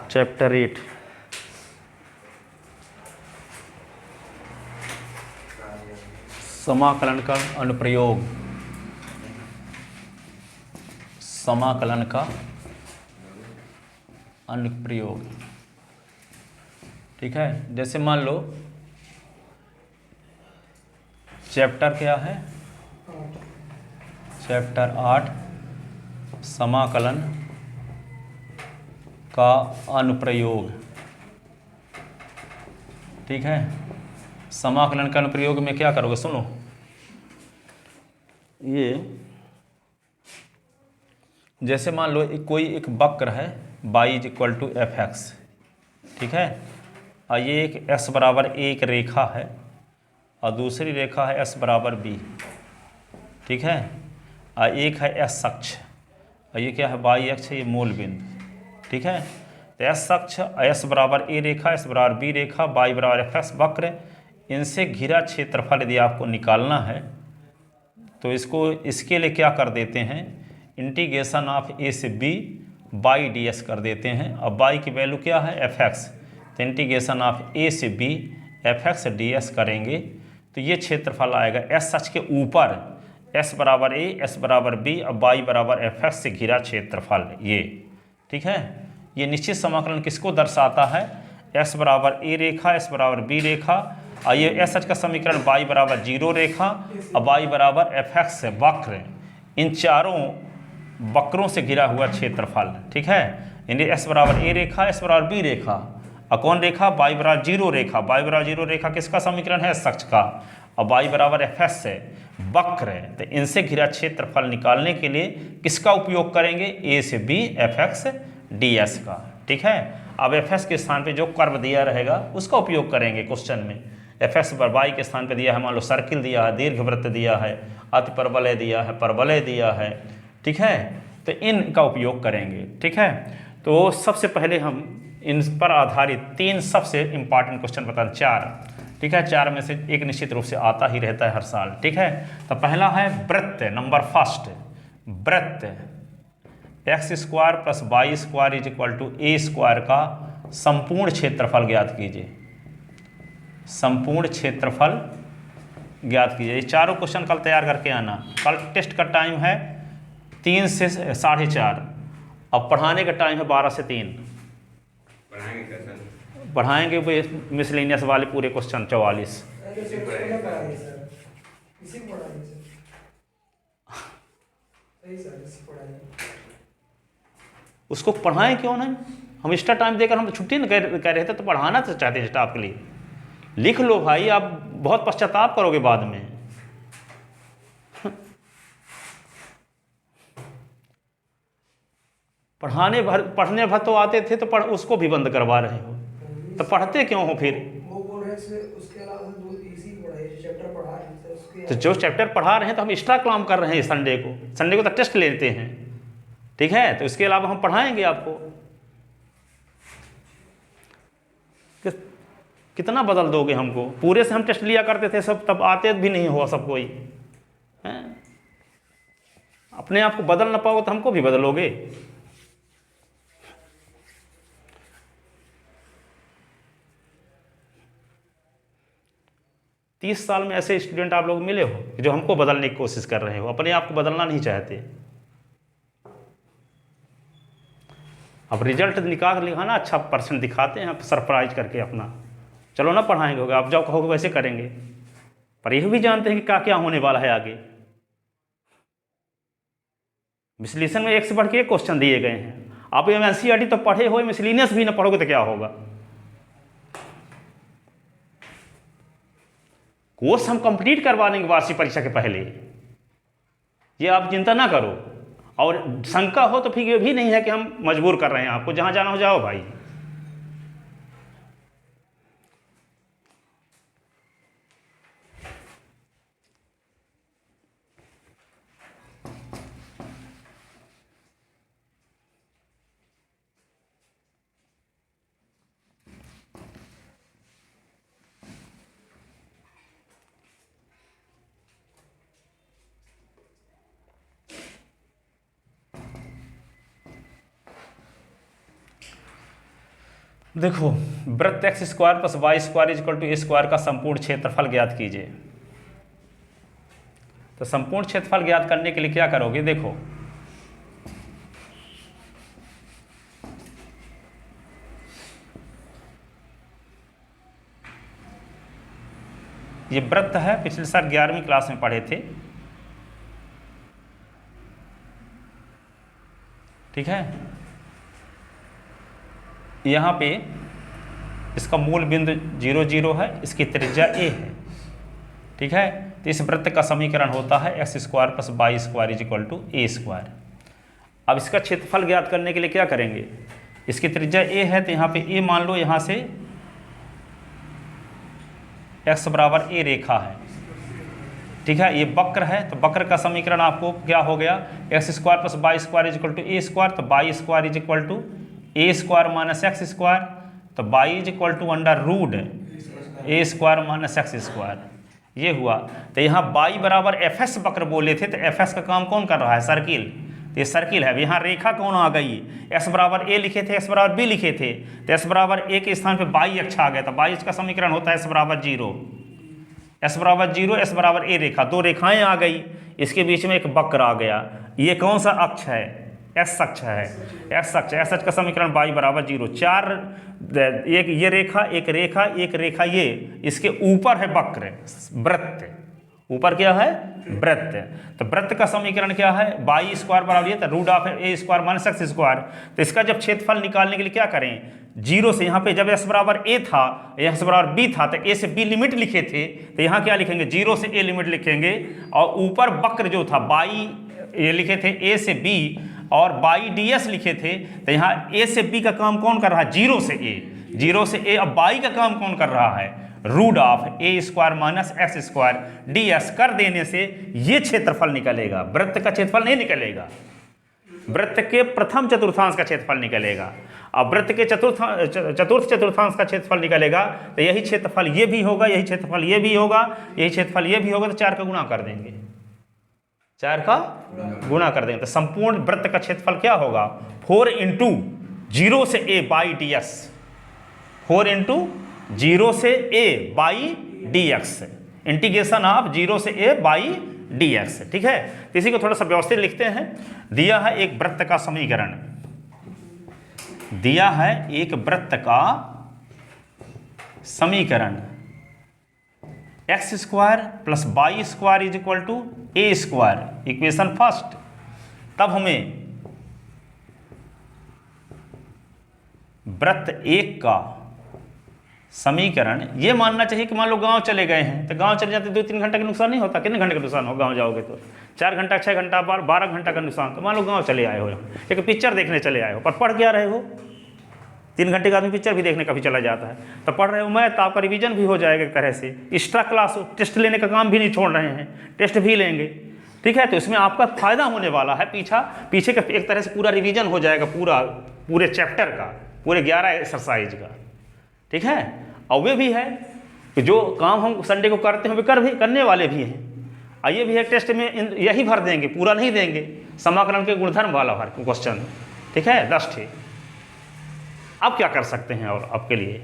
Chapter 8 समाकलन का अनुप्रयोग। समाकलन का अनुप्रयोग, ठीक है। जैसे मान लो चैप्टर क्या है, चैप्टर 8 समाकलन का अनुप्रयोग, ठीक है। समाकलन का अनुप्रयोग में क्या करोगे, सुनो। ये जैसे मान लो कोई एक वक्र है y is equal to f x, ठीक है। और ये एक s बराबर एक रेखा है और दूसरी रेखा है s बराबर b, ठीक है। और एक है s अक्ष और ये क्या है y अक्ष है, ये मूल बिंदु, ठीक है। तो s अक्ष s बराबर a रेखा, s बराबर b रेखा, y बराबर एफ एक्स वक्र, इनसे घिरा क्षेत्रफल यदि आपको निकालना है तो इसके लिए क्या कर देते हैं, इंटीग्रेशन ऑफ a से b बाई डी एस कर देते हैं। अब y की वैल्यू क्या है, एफ एक्स, तो इंटीग्रेशन ऑफ a से b F x D S करेंगे तो ये क्षेत्रफल आएगा s अक्ष के ऊपर s बराबर a, s बराबर b और y बराबर एफ एक्स से घिरा क्षेत्रफल ये, ठीक है। ये निश्चित समाकलन किसको दर्शाता है, s बराबर a रेखा, s बराबर b रेखा और ये एस एच का समीकरण y बराबर 0 रेखा और y बराबर एफ एक्स वक्र, इन चारों वक्रों से घिरा हुआ क्षेत्रफल, ठीक है। यानी s बराबर a रेखा, s बराबर b रेखा और कौन रेखा, y बराबर 0 रेखा। y बराबर 0 रेखा किसका समीकरण है, एस अक्ष का, और y बराबर एफ एक्स है वक्र है। तो इनसे घिरा क्षेत्रफल निकालने के लिए किसका उपयोग करेंगे, a से b F x D s का, ठीक है। अब एफ एक्स के स्थान पे जो कर्व दिया रहेगा उसका उपयोग करेंगे क्वेश्चन में। एफ एक्स पर वाई के स्थान पे दिया है, मान लो सर्किल दिया है, दीर्घवृत्त दिया है, अतिपरवलय दिया है, परवलय दिया है, ठीक है। तो इनका उपयोग करेंगे, ठीक है। तो सबसे पहले हम इन पर आधारित 3 सबसे इंपॉर्टेंट क्वेश्चन बताएं, 4, ठीक है। 4 में से एक निश्चित रूप से आता ही रहता है हर साल, ठीक है। तो पहला है वृत्त, नंबर फर्स्ट, वृत्त x square plus y square is equal to a square का संपूर्ण क्षेत्रफल ज्ञात कीजिए। संपूर्ण क्षेत्रफल ज्ञात कीजिए। ये चारों क्वेश्चन कल तैयार करके आना। कल टेस्ट का टाइम है 3 से 4:30 और पढ़ाने का टाइम है 12 से 3। पढ़ाएंगे वो मिसलेनियस वाले पूरे क्वेश्चन 44। उसको पढ़ाएं क्यों नहीं, हम एक्स्ट्रा टाइम देकर, हम तो छुट्टी न कह रहे थे तो पढ़ाना तो चाहते हैं स्टाफ के लिए। लिख लो भाई, आप बहुत पश्चाताप करोगे बाद में। पढ़ने भर तो आते थे तो उसको भी बंद करवा रहे हो, तो पढ़ते क्यों हो फिर। वो बोल रहे हैं उसके अलावा इसी चैप्टर पढ़ा रहे थे, तो जो चैप्टर पढ़ा रहे हैं तो हम एक्स्ट्रा काम कर रहे हैं संडे को तो टेस्ट लेते हैं, ठीक है। तो इसके अलावा हम पढ़ाएंगे आपको। कितना बदल दोगे हमको, पूरे से हम टेस्ट लिया करते थे सब, तब आते भी नहीं हुआ सब कोई है। अपने आप को बदल ना पाओ तो हमको भी बदलोगे। तीस साल में ऐसे स्टूडेंट आप लोग मिले हो जो हमको बदलने की कोशिश कर रहे हो, अपने आप को बदलना नहीं चाहते। अब रिजल्ट निकाल कर लिखा ना, अच्छा % दिखाते हैं सरप्राइज करके अपना, चलो ना पढ़ाएंगे, होगा आप जब कहोगे वैसे करेंगे। पर यह भी जानते हैं कि क्या क्या होने वाला है आगे। विश्लेषण में एक से बढ़ के एक क्वेश्चन दिए गए हैं। आप एनसीईआरटी तो पढ़े हो, मिसलेनियस भी ना पढ़ोगे तो क्या होगा। कोर्स हम कंप्लीट करवा देंगे वार्षिक परीक्षा के पहले, ये आप चिंता ना करो। और शंका हो तो फिर ये भी नहीं है कि हम मजबूर कर रहे हैं आपको, जहां जाना हो जाओ भाई। देखो वृत्त x square plus y square equal to a square का संपूर्ण क्षेत्रफल ज्ञात कीजिए। तो संपूर्ण क्षेत्रफल ज्ञात करने के लिए क्या करोगे, देखो ये वृत्त है, पिछले साल 11वीं क्लास में पढ़े थे, ठीक है। यहाँ पे इसका मूल बिंदु 0 0 है, इसकी त्रिज्या a है, ठीक है। तो इस वृत्त का समीकरण होता है x square plus y square is equal to a square. अब इसका क्षेत्रफल ज्ञात करने के लिए क्या करेंगे, इसकी त्रिज्या a है तो यहाँ पे a मान लो, यहाँ से x बराबर a रेखा है, ठीक है। ये वक्र है, तो वक्र का समीकरण आपको क्या हो गया, x square plus y square is equal to a square. तो y square is equal to a square minus x square, तो y is equal to under root a square minus x square, ये हुआ। तो यहाँ Y बराबर F S वक्र बोले थे, तो एफ एस का काम कौन कर रहा है, सर्किल। तो ये सर्किल है, यहाँ रेखा कौन आ गई, एस बराबर ए लिखे थे, एस बराबर बी लिखे थे, तो एस बराबर ए के स्थान पे वाई अक्ष आ गया, तो वाई का समीकरण होता है एस बराबर 0, एस बराबर 0, एस बराबर ए रेखा, दो रेखाएं आ गई, इसके बीच में एक वक्र आ गया, ये कौन सा अक्ष है, एस अक्ष है, एस अक्ष, एस अक्ष का समीकरण वाई बराबर 0, चार, एक ये रेखा, एक रेखा, एक रेखा, ये इसके ऊपर है वक्र, वृत्त, ऊपर क्या है, वृत्त। तो वृत्त का समीकरण क्या है, वाई स्क्वायर बराबर ये, तो root of a square minus x square. तो इसका जब क्षेत्रफल निकालने के लिए क्या करें, 0 से, यहाँ पे जब एस बराबर ए था, एस बराबर बी था, तो ए से बी लिमिट लिखे थे, तो यहाँ क्या लिखेंगे, 0 से ए लिमिट लिखेंगे, और ऊपर वक्र जो था वाई ये लिखे थे ए से बी, और बाई डी एस लिखे थे, तो यहाँ ए से बी का काम कौन कर रहा है, 0 से ए, 0 से ए। अब बाई का काम कौन कर रहा है, root of a square minus x square d s कर देने से ये क्षेत्रफल निकलेगा, वृत्त का क्षेत्रफल नहीं निकलेगा, वृत्त के प्रथम चतुर्थांश का क्षेत्रफल निकलेगा। अब वृत्त के चतुर्थ चतुर्थांश का क्षेत्रफल निकलेगा, तो यही क्षेत्रफल ये भी होगा, यही क्षेत्रफल ये भी होगा, यही क्षेत्रफल ये भी होगा, तो 4 का गुणा कर देंगे, 4 का गुणा कर देंगे, तो संपूर्ण वृत्त का क्षेत्रफल क्या होगा, 4 इंटू 0 से a by d x, 4 into 0 से a by d x, integration of 0 से ए बाई डी एक्स, ठीक है। तो इसी को थोड़ा सा व्यवस्थित लिखते हैं। दिया है एक वृत्त का समीकरण, दिया है एक वृत्त का समीकरण, x square plus y square is equal to a square, equation first. तब हमें वृत्त एक का समीकरण ये मानना चाहिए कि मान लो गांव चले गए हैं, तो गांव चले जाते 2-3 घंटे का नुकसान नहीं होता, कितने घंटे का नुकसान हो, गांव जाओगे तो 4 घंटा 6 घंटा 12 घंटा का नुकसान। तो मान लो गांव चले आए हो, एक पिक्चर देखने चले आए हो, पर पढ़ क्या रहे हो, 3 घंटे का आदमी पिक्चर भी देखने कभी चला जाता है, तो पढ़ रहे हो मैं, तो आपका रिवीजन भी हो जाएगा एक तरह से, एक्स्ट्रा क्लास टेस्ट लेने का काम भी नहीं छोड़ रहे हैं, टेस्ट भी लेंगे, ठीक है। तो इसमें आपका फायदा होने वाला है, पीछे का एक तरह से पूरा रिवीजन हो जाएगा, पूरे चैप्टर का, पूरे 11 एक्सरसाइज का, ठीक है। और वे भी है कि जो काम हम संडे को करते हैं वे करने वाले भी हैं, और ये भी है टेस्ट में यही भर देंगे, पूरा नहीं देंगे, समाकलन के गुणधर्म वाला हर क्वेश्चन, ठीक है, 10 ठे। अब क्या कर सकते हैं और आपके लिए,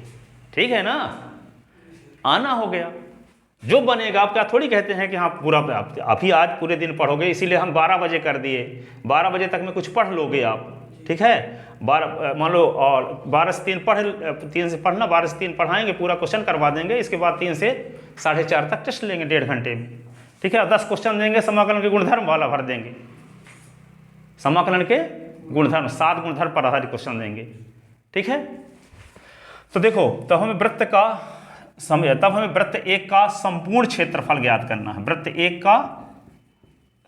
ठीक है ना, आना हो गया, जो बनेगा। आप क्या थोड़ी कहते हैं कि हाँ पूरा आप ही आज पूरे दिन पढ़ोगे, इसीलिए हम 12 बजे कर दिए, 12 बजे तक में कुछ पढ़ लोगे आप, ठीक है। 12 मान लो, और 12 से 3 से पढ़ना, 12 से 3 पढ़ाएंगे, पूरा क्वेश्चन करवा देंगे, इसके बाद 3 से 4:30 तक टेस्ट लेंगे 1.5 घंटे में, ठीक है। 10 क्वेश्चन देंगे, समाकलन के गुणधर्म वाला भर देंगे, समाकलन के गुणधर्म 7 गुणधर्म पर आधारित क्वेश्चन देंगे, ठीक है। तो देखो, तब हमें वृत्त एक का संपूर्ण क्षेत्रफल ज्ञात करना है, वृत्त एक का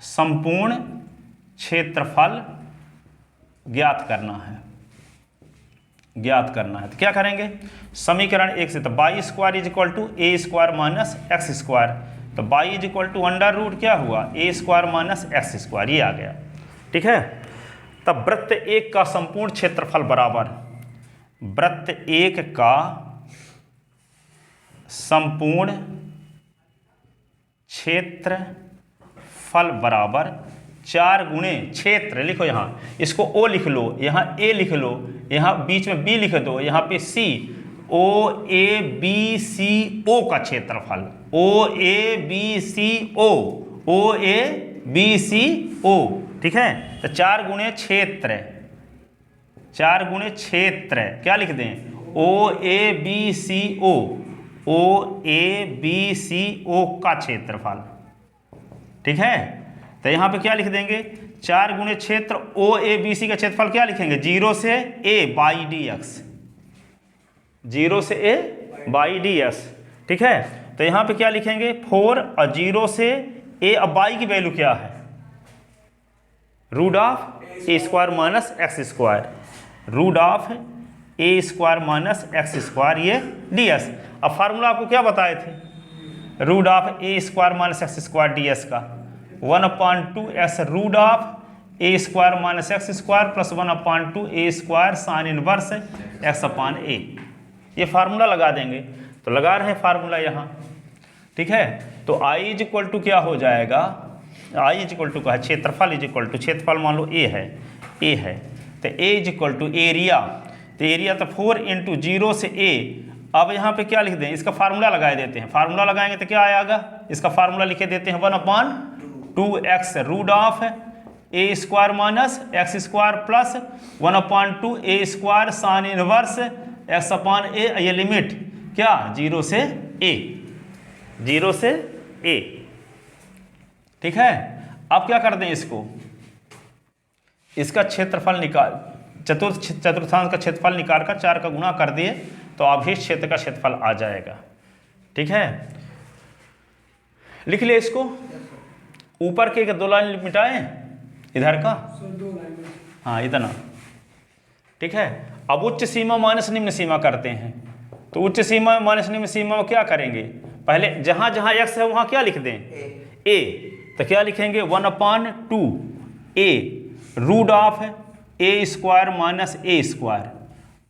संपूर्ण क्षेत्रफल ज्ञात करना है, तो क्या करेंगे, समीकरण 1 से, तो y square is equal to a square minus x square, तो y is equal to under root क्या हुआ, a square minus x square, ये आ गया, ठीक है। तब वृत्त एक का संपूर्ण क्षेत्रफल बराबर, वृत्त एक का संपूर्ण क्षेत्रफल बराबर 4 गुणे क्षेत्र, लिखो यहाँ, इसको ओ लिख लो, यहाँ ए लिख लो, यहाँ बीच में बी लिख दो, यहाँ पे सी, ओ ए बी सी ओ का क्षेत्रफल, ओ A B C O, O A B C ओ, ठीक है। तो 4 गुणे क्षेत्र, 4 गुणे क्षेत्र क्या लिख दें, ओ A B C O, O A B C ओ का क्षेत्रफल, ठीक है। तो यहाँ पे क्या लिख देंगे, 4 गुणे क्षेत्र ओ ए बी सी का क्षेत्रफल क्या लिखेंगे, 0 से ए बाई डी एक्स, 0 से ए बाई डी एक्स, ठीक है। तो यहाँ पे क्या लिखेंगे 4 और 0 से ए, अब बाई की वैल्यू क्या है, root of a square minus x square, root of a square minus x square, ये डी एस। अब फार्मूला आपको क्या बताए थे, root of a square minus x square d s का 1/2 root of a square minus x square plus 1/2 a square sine inverse x upon a, ये formula लगा देंगे। तो लगा रहे हैं फार्मूला यहाँ, ठीक है। तो I इज इक्वल टू क्या हो जाएगा, I इज इक्वल टू का है क्षेत्रफल इज इक्वल टू, क्षेत्रफल मान लो A है, तो A is equal to area, तो एरिया तो 4 इंटू 0 से A। अब यहाँ पे क्या लिख दें, इसका फार्मूला लगा देते हैं, फार्मूला लगाएंगे तो क्या आएगा, इसका फार्मूला लिखे देते हैं 1/2x root of a square minus x square plus 1/2 a square sine inverse x upon a, ये लिमिट क्या 0 से a, 0 से a, ठीक है। अब क्या कर दें इसको, इसका क्षेत्रफल निकाल, चतुर्थांश का क्षेत्रफल निकाल कर 4 का गुणा कर दिए तो अवशिष्ट क्षेत्र का क्षेत्रफल आ जाएगा, ठीक है। लिख ले इसको, ऊपर के 2 लाइन मिटाएं, इधर का, हाँ इतना, ठीक है। अब उच्च सीमा माइनस निम्न सीमा करते हैं, तो उच्च सीमा माइनस निम्न सीमा में क्या करेंगे, पहले जहां जहां x है वहां क्या लिख दें, a, तो क्या लिखेंगे 1/2 a root of a square minus a square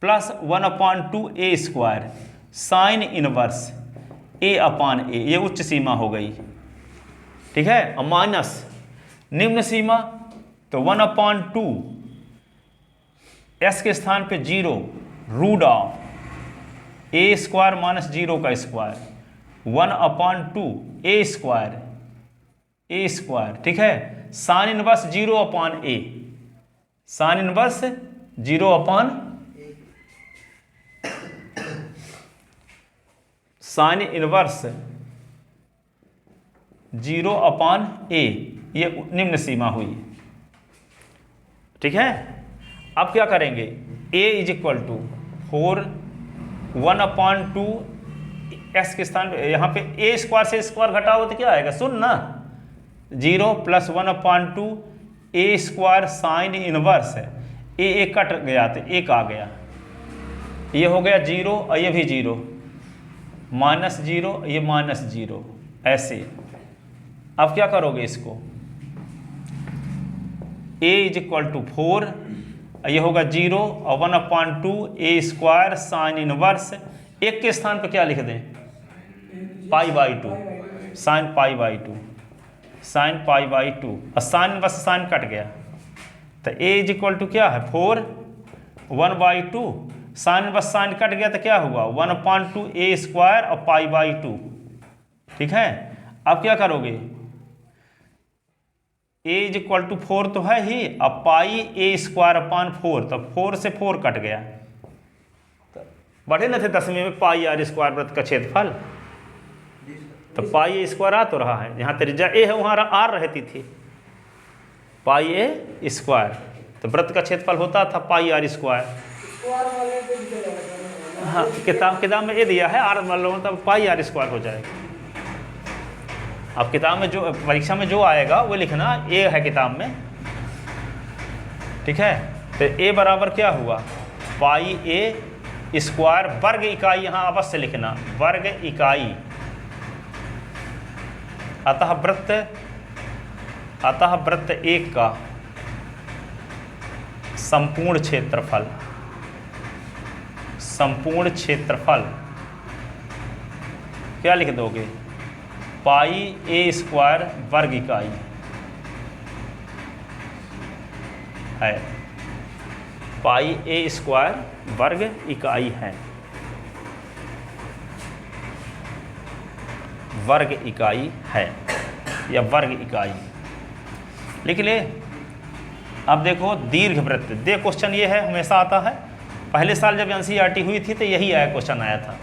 plus 1/2 a square sine inverse a upon a, ये उच्च सीमा हो गई, ठीक है। और माइनस निम्न सीमा, तो 1/2 s के स्थान पे 0 root of a square minus 0 का स्क्वायर 1/2 ए स्क्वायर, ठीक है। Sine inverse 0/a, sine inverse 0/, sine inverse 0/a, ये निम्न सीमा हुई, ठीक है। अब क्या करेंगे, a is equal to 4 1/2 x के स्थान पे, यहाँ पे a स्क्वायर से स्क्वायर घटाओ तो क्या आएगा, सुन ना, 0 plus 1/2 a square sine inverse है, ए कट गया तो 1 आ गया, ये हो गया 0 और ये भी 0, -0 ये -0, ऐसे। अब क्या करोगे इसको, a इज इक्वल टू 4, ये होगा 0 और 1/2 ए स्क्वायर साइन इनवर्स, 1 के स्थान पर क्या लिख दें, π/2, साइन π/2, साइन π/2, और साइन बस साइन कट गया, तो a इज इक्वल टू क्या है 4 1/2, साइन बस साइन कट गया तो क्या हुआ 1/2 ए स्क्वायर और π/2, ठीक है। अब क्या करोगे, a इज इक्वल टू 4 तो है ही, अब पाई ए स्क्वायर अपान 4, तो 4 से 4 कट गया, तो बढ़े न थे 10वीं में πr स्क्वायर वृत्त का क्षेत्रफल, तो पाई ए स्क्वायर आ तो रहा है, जहाँ त्रिज्या ए है वहाँ r रहती थी, पाई ए स्क्वायर, तो वृत्त का क्षेत्रफल होता था πr स्क्वायर, हाँ किताब में ये दिया है r मान लो तब πr स्क्वायर हो जाएगा। अब किताब में जो परीक्षा में जो आएगा वो लिखना, a है किताब में, ठीक है। तो a बराबर क्या हुआ पाई ए स्क्वायर, वर्ग इकाई यहाँ अवश्य लिखना, वर्ग इकाई, अतः वृत्त 1 का संपूर्ण क्षेत्रफल क्या लिख दोगे, पाई ए स्क्वायर वर्ग इकाई, है। पाई ए स्क्वायर वर्ग इकाई है, वर्ग इकाई है या वर्ग इकाई। लिख ले। अब देखो दीर्घवृत्त, दे क्वेश्चन ये है, हमेशा आता है। पहले साल जब एनसीईआरटी हुई थी तो यही आया, क्वेश्चन आया था।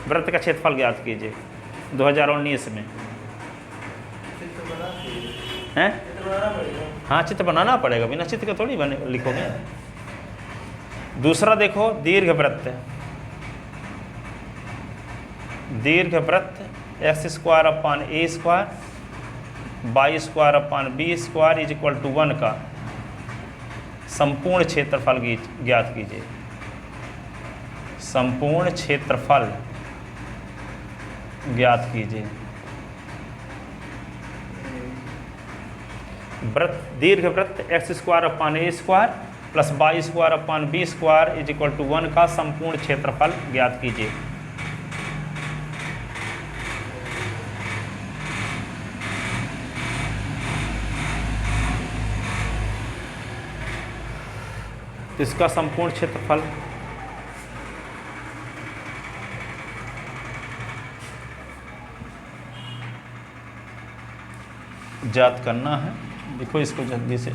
वृत्त का क्षेत्रफल ज्ञात कीजिए 2019 में। हैं? हाँ, चित्र बनाना पड़ेगा, बिना चित्र के थोड़ी बने लिखोगे। दूसरा देखो दीर्घवृत्त, दीर्घवृत्त x square upon a square y square upon b square is equal to 1 का संपूर्ण क्षेत्रफल ज्ञात कीजिए। संपूर्ण क्षेत्रफल ज्ञात कीजिए। वृत्त, दीर्घवृत्त x square upon a square plus y square upon b square is equal to 1 का संपूर्ण क्षेत्रफल ज्ञात कीजिए। इसका संपूर्ण क्षेत्रफल ज्ञात करना है। देखो इसको जल्दी से,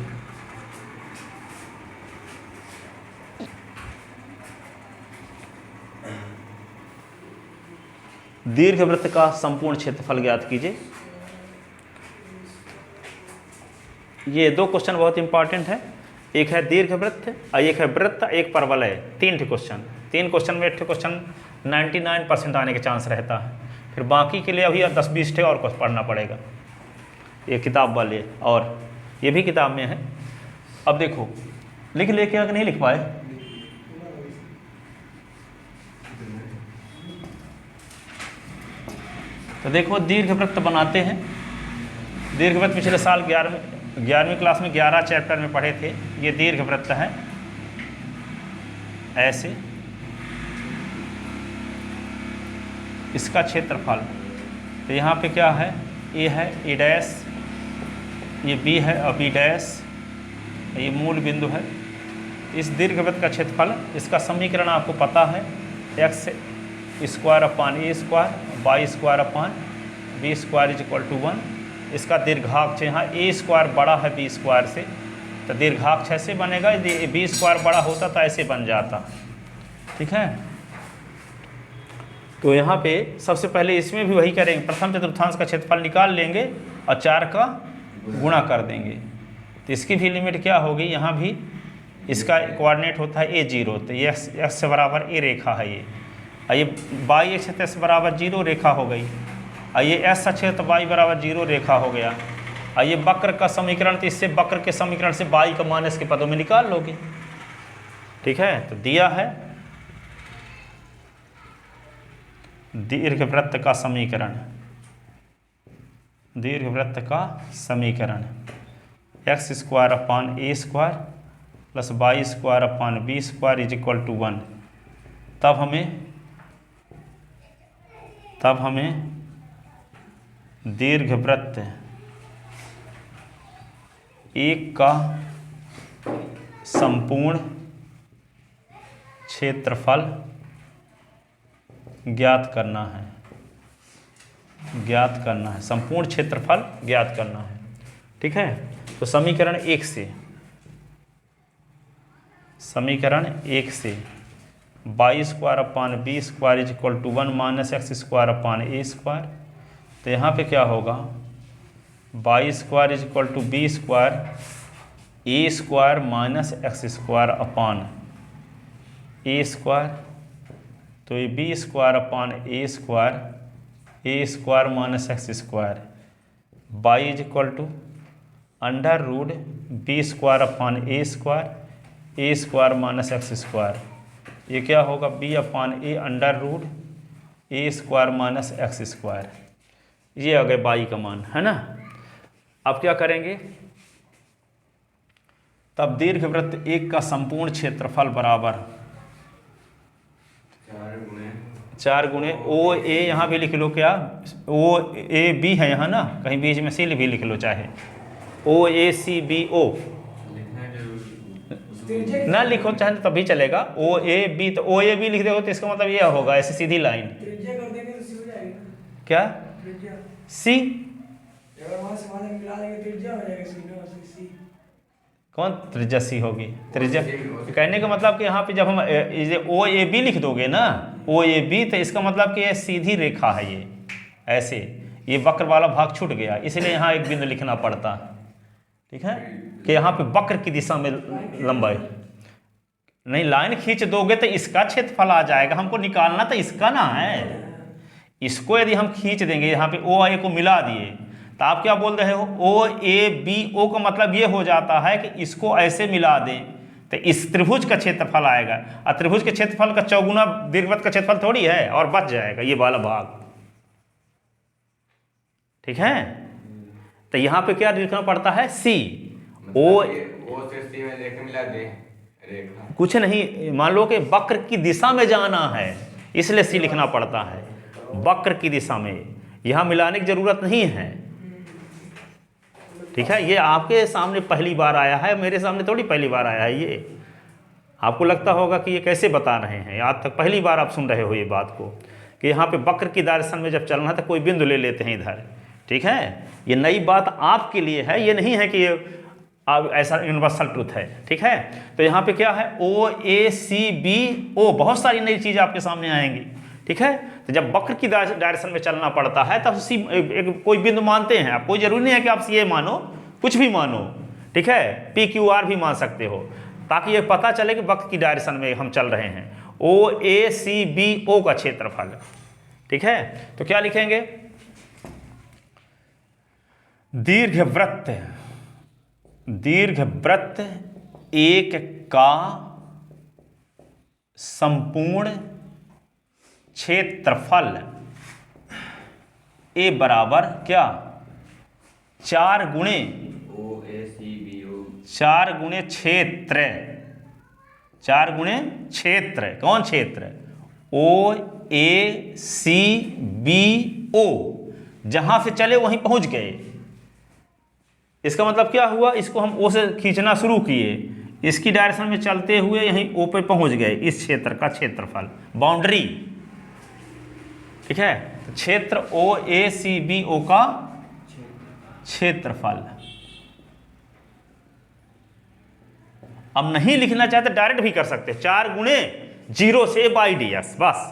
दीर्घवृत्त का संपूर्ण क्षेत्रफल ज्ञात कीजिए। ये दो क्वेश्चन बहुत इंपॉर्टेंट है, एक है दीर्घवृत्त और एक है वृत्त, एक परवलय। 3 क्वेश्चन, 3 क्वेश्चन में 1 क्वेश्चन 99% आने के चांस रहता है। फिर बाकी के लिए अभी 10-20 थे और कुछ पढ़ना पड़ेगा, ये किताब वाले, और ये भी किताब में है। अब देखो लिख ले, क्या नहीं लिख पाए? तो देखो दीर्घवृत्त बनाते हैं। दीर्घवृत्त पिछले साल 11वीं क्लास में 11 चैप्टर में पढ़े थे। ये दीर्घवृत्त है ऐसे, इसका क्षेत्रफल तो यहाँ पे क्या है, ए है ए डैश, ये बी है और बी डैश, ये मूल बिंदु है। इस दीर्घवृत्त का क्षेत्रफल, इसका समीकरण आपको पता है, x square upon a square y square upon b square is equal to 1। इसका दीर्घाक्ष, यहाँ ए स्क्वायर बड़ा है बी स्क्वायर से, तो दीर्घाक्ष ऐसे बनेगा। यदि बी स्क्वायर बड़ा होता तो ऐसे बन जाता, ठीक है। तो यहाँ पे सबसे पहले इसमें भी वही करेंगे, प्रथम चतुर्थांश का क्षेत्रफल निकाल लेंगे और 4 का गुणा कर देंगे। तो इसकी भी लिमिट क्या होगी, यहाँ भी इसका कोऑर्डिनेट होता है a0, तो ये x से बराबर a रेखा है ये, और ये y x से बराबर 0 रेखा हो गई, और ये s अच्छे तो y बराबर 0 रेखा हो गया। और ये वक्र का समीकरण, तो इससे वक्र के समीकरण से y का मान इसके पदों में निकाल लोगे, ठीक है। तो दिया है दीर्घवृत्त का समीकरण, दीर्घवृत्त का समीकरण x square upon a square plus y square upon b square is equal to 1। तब हमें दीर्घवृत्त एक का संपूर्ण क्षेत्रफल ज्ञात करना है, ज्ञात करना है, संपूर्ण क्षेत्रफल ज्ञात करना है, ठीक है। तो समीकरण 1 से y square upon b square is equal to 1 minus x square upon a square. तो यहाँ पे क्या होगा, y square is equal to b square a square minus x square upon a square. तो ये b square upon a square minus x square, y is equal to under root b square upon a square minus x square. ये क्या होगा, b upon a under root a square minus x square. ये आ गए by का मान, है ना। अब क्या करेंगे, तब दीर्घवृत्त एक का संपूर्ण क्षेत्रफल बराबर 4 गुणे ओ ए, यहाँ भी लिख लो, क्या ओ ए बी है यहाँ ना, कहीं बीच में सी भी लिख लो, चाहे ओ ए सी बी ओ, त्रिज्या ना लिखो चाहे तो तभी चलेगा, ओ ए बी, तो ओ ए बी लिख दोगे तो इसका मतलब ये होगा ऐसी सीधी लाइन। त्रिज्या कर देंगे तो सी हो जाएगी ना, क्या त्रिज्या। सी? अगर वहाँ से वहाँ तक मिला देंगे त्रिज्या हो जाएगा, सी ना सी। कौन त्रिज्या सी होगी? त्रिज्या कहने का मतलब कि यहाँ पे जब हम ये ओ ए बी लिख दोगे ना, ओ ए बी, तो इसका मतलब कि ये सीधी रेखा है, ये ऐसे, ये वक्र वाला भाग छूट गया, इसलिए यहाँ एक बिंदु लिखना पड़ता है। ठीक है, कि यहाँ पे वक्र की दिशा में लंबाई नहीं, लाइन खींच दोगे तो इसका क्षेत्रफल आ जाएगा, हमको निकालना तो इसका ना है। इसको यदि हम खींच देंगे, यहाँ पे ओ ए को मिला दिए, तो आप क्या बोल रहे हो, ओ ए बी, ओ का मतलब ये हो जाता है कि इसको ऐसे मिला दें तो इस त्रिभुज का क्षेत्रफल आएगा, और त्रिभुज के क्षेत्रफल का चौगुना दीर्घवृत्त का क्षेत्रफल थोड़ी है, और बच जाएगा ये वाला भाग। ठीक है, तो यहाँ पे क्या लिखना पड़ता है, सी। ओ से सी में रेखा मिला दे, रेखा कुछ नहीं, मान लो कि वक्र की दिशा में जाना है, इसलिए सी लिखना पड़ता है, वक्र की दिशा में, यहाँ मिलाने की जरूरत नहीं है। ठीक है, ये आपके सामने पहली बार आया है, मेरे सामने थोड़ी पहली बार आया है ये। आपको लगता होगा कि ये कैसे बता रहे हैं, आज तक पहली बार आप सुन रहे हो ये बात को, कि यहाँ पे वक्र की डायरेक्शन में जब चलना है तो कोई बिंदु ले लेते हैं इधर। ठीक है, ये नई बात आपके लिए है, ये नहीं है कि ये अब ऐसा यूनिवर्सल ट्रूथ है। ठीक है, तो यहाँ पे क्या है, ओ ए सी बी ओ, बहुत सारी नई चीज़ आपके सामने आएंगी। ठीक है, तो जब वक्र की डायरेक्शन में चलना पड़ता है तब सी एक कोई बिंदु मानते हैं आप, कोई जरूरी नहीं है कि आप सी ए मानो, कुछ भी मानो। ठीक है, पी क्यू आर भी मान सकते हो, ताकि ये पता चले कि वक्र की डायरेक्शन में हम चल रहे हैं। ओ ए सी बी ओ का क्षेत्रफल। ठीक है, तो क्या लिखेंगे, दीर्घवृत्त, दीर्घवृत्त एक का संपूर्ण क्षेत्रफल ए बराबर क्या, 4 गुणे ओ ए सी बी ओ, 4 गुणे क्षेत्र, 4 गुणे क्षेत्र, कौन क्षेत्र, ओ ए सी बी ओ, जहां से चले वहीं पहुंच गए। इसका मतलब क्या हुआ, इसको हम ओ से खींचना शुरू किए, इसकी डायरेक्शन में चलते हुए यहीं ओ पे पहुंच गए, इस क्षेत्र का क्षेत्रफल, बाउंड्री। ठीक है, तो क्षेत्र ओ ए सी बी ओ का क्षेत्रफल। अब नहीं लिखना चाहते डायरेक्ट भी कर सकते, 4 गुणे 0 से बाई डी एक्स, बस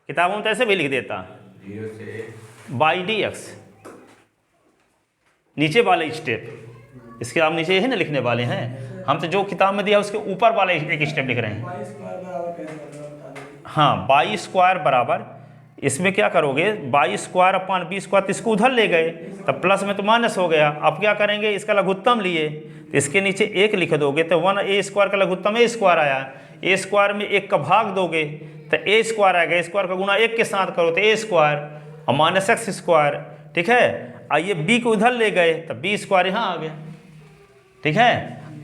किताबों में तो ऐसे भी लिख देता, 0 से बाई डी एक्स, नीचे वाले स्टेप, इसके आप नीचे यही ना लिखने वाले हैं, हम तो जो किताब में दिया उसके ऊपर वाले एक स्टेप लिख रहे हैं। बाई स्क्वायर बराबर कैसे होगा बता दीजिए। हाँ, बाई स्क्वायर बराबर, इसमें क्या करोगे, y square upon b square, तो इसको उधर ले गए, तब प्लस में तो माइनस हो गया। अब क्या करेंगे, इसका लघुत्तम लिए, तो इसके नीचे 1 लिख दोगे, तो 1 ए स्क्वायर का लघुत्तम ए स्क्वायर आया, ए स्क्वायर में 1 का भाग दोगे तो ए स्क्वायर आएगा, ए स्क्वायर का गुना 1 के साथ करो तो ए स्क्वायर और माइनस एक्स स्क्वायर। ठीक है, आइए बी को उधर ले गए तो बी स्क्वायर यहाँ आ गया। ठीक है,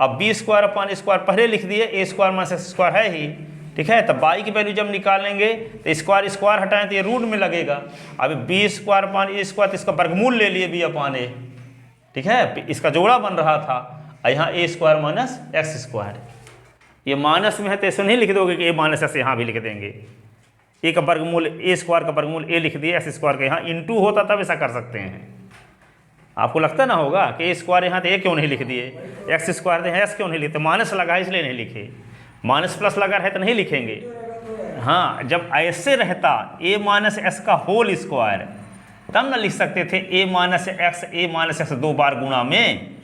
अब बी स्क्वायर अपान स्क्वायर पहले लिख दिए, ए स्क्वायर माइनस एक्स स्क्वायर है ही। ठीक है, तब बाई की वैल्यू जब निकालेंगे तो स्क्वायर स्क्वायर हटाएं तो ये रूट में लगेगा। अब B square upon a square, तो इसका वर्गमूल ले लिए बी अपान ए। ठीक है, इसका जोड़ा बन रहा था, और यहाँ ए स्क्वायर माइनस एक्स स्क्वायर, ये माइनस में है तो ऐसे नहीं लिख दोगे कि ए माइनस एक्स, यहाँ भी लिख देंगे, ए का वर्गमूल, ए स्क्वायर का वर्गमूल ए लिख दिए, एक्स स्क्वायर का यहाँ इंटू होता तब ऐसा कर सकते हैं। आपको लगता ना होगा कि ए स्क्वायर यहाँ तो ए क्यों नहीं लिख दिए, एक्स स्क्वायर तो एस क्यों नहीं लिखते, माइनस लगा है इसलिए नहीं लिखे, माइनस प्लस लगा है तो नहीं लिखेंगे। हाँ, जब ऐसे रहता ए माइनस एस का होल स्क्वायर, तब ना लिख सकते थे ए माइनस एक्स 2 बार गुणा में,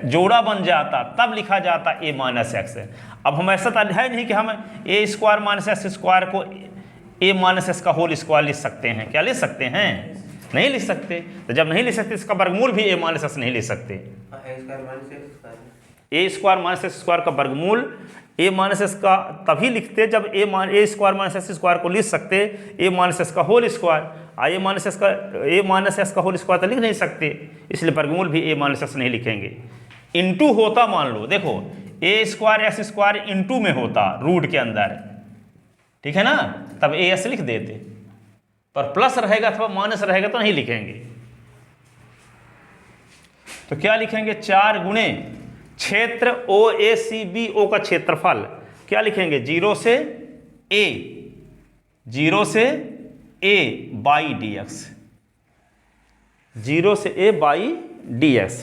जोड़ा बन जाता, तब लिखा जाता ए माइनस एक्स। अब हम ऐसा तो है नहीं कि हम ए स्क्वायर माइनस एक्स स्क्वायर को ए माइनस एक्स का होल स्क्वायर लिख सकते हैं, क्या लिख सकते हैं, नहीं लिख सकते। तो जब नहीं लिख सकते, इसका वर्गमूल भी ए माइनस एक्स नहीं लिख सकते। ए स्क्वायर माइनस एक्स स्क्वायर का वर्गमूल ए माइनस एक्स का तभी लिखते जब ए स्क्वायर माइनस एक्स स्क्वायर को लिख सकते ए माइनस एक्स का होल स्क्वायर, ए माइनस एक्स का होल स्क्वायर तो लिख नहीं सकते, इसलिए वर्गमूल भी ए माइनस एक्स नहीं लिखेंगे। इंटू होता, मान लो देखो ए स्क्वायर एक्स स्क्वायर इंटू में होता रूट के अंदर, ठीक है ना, तब ए एस लिख देते, पर प्लस रहेगा अथवा माइनस रहेगा तो नहीं लिखेंगे। तो क्या लिखेंगे, 4 गुणे क्षेत्र ओ ए सी बी ओ का क्षेत्रफल क्या लिखेंगे, 0 से a बाई डी एक्स, 0 से a by d x.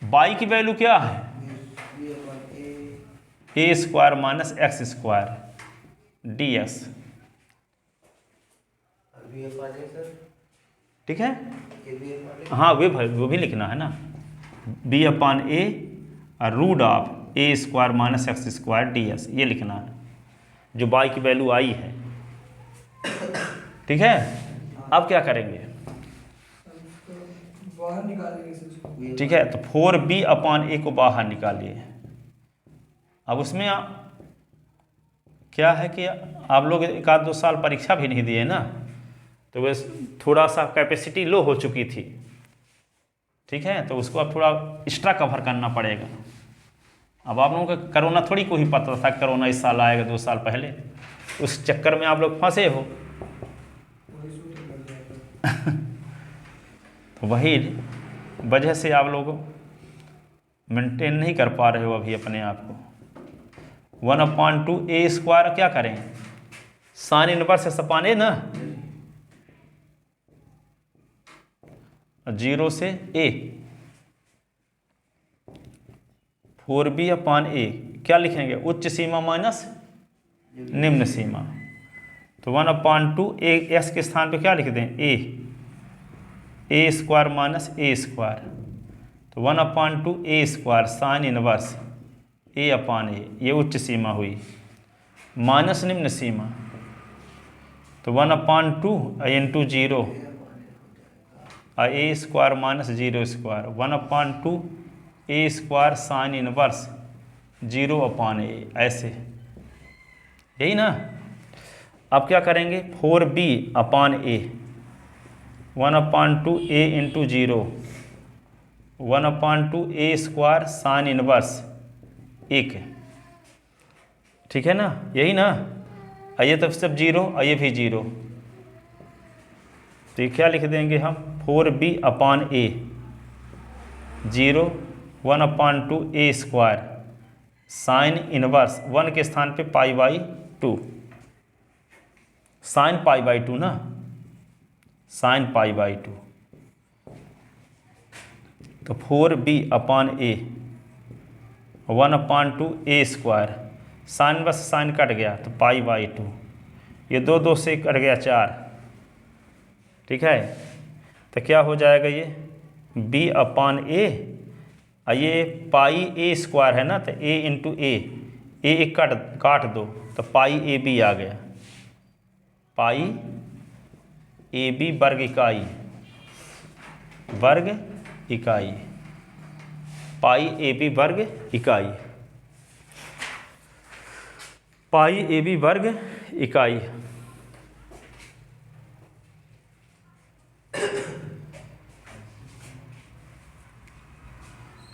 By की वैल्यू क्या है, a square minus x square d x. ठीक है, हाँ वो भी लिखना है ना, b upon a root of a square minus x square d x, ये लिखना है जो बाई की वैल्यू आई है। ठीक है, अब क्या करेंगे, बाहर निकालेंगे इसको। ठीक है, तो 4b अपान ए को बाहर निकालिए। अब उसमें क्या है कि आप लोग 1-2 साल परीक्षा भी नहीं दिए ना, तो वह थोड़ा सा कैपेसिटी लो हो चुकी थी। ठीक है, तो उसको अब थोड़ा एक्स्ट्रा कवर करना पड़ेगा। अब आप लोगों को कोरोना थोड़ी को ही पता था, कोरोना इस साल आएगा 2 साल पहले, उस चक्कर में आप लोग फंसे हो। तो वही वजह से आप लोग मेंटेन नहीं कर पा रहे हो अभी अपने आप को। 1/2 ए स्क्वायर क्या करें, साइन इनवर्स सपाने ना, 0 से a, 4b अपान ए क्या लिखेंगे, उच्च सीमा माइनस निम्न सीमा। तो 1/2 ए एक्स के स्थान पे क्या लिख दें, ए स्क्वायर माइनस ए स्क्वायर। तो 1/2 a square sine inverse a upon a, ये उच्च सीमा हुई, माइनस निम्न सीमा। तो 1/2 into 0 A square minus 0 square, 1/2 a square sine inverse 0 अपान ए, ऐसे, यही ना। अब क्या करेंगे, 4b upon A, 1/2 A into 0, 1/2 a square sine inverse 1। ठीक है ना, यही ना। आइए तब सब 0, आइए भी 0, तो ये क्या लिख देंगे हम, 4b upon A 0, 1/2 a square sine inverse 1 के स्थान पे π/2, साइन π/2 ना, साइन π/2। तो 4b upon A 1/2 a square, sign बस साइन कट गया तो π/2, ये 2 से कट गया 4। ठीक है, तो क्या हो जाएगा ये b अपान ए, ये पाई ए स्क्वायर है ना, तो a इंटू ए काट दो, तो π/ab आ गया, π/ab वर्ग इकाई, π/ab वर्ग इकाई, π/ab वर्ग इकाई।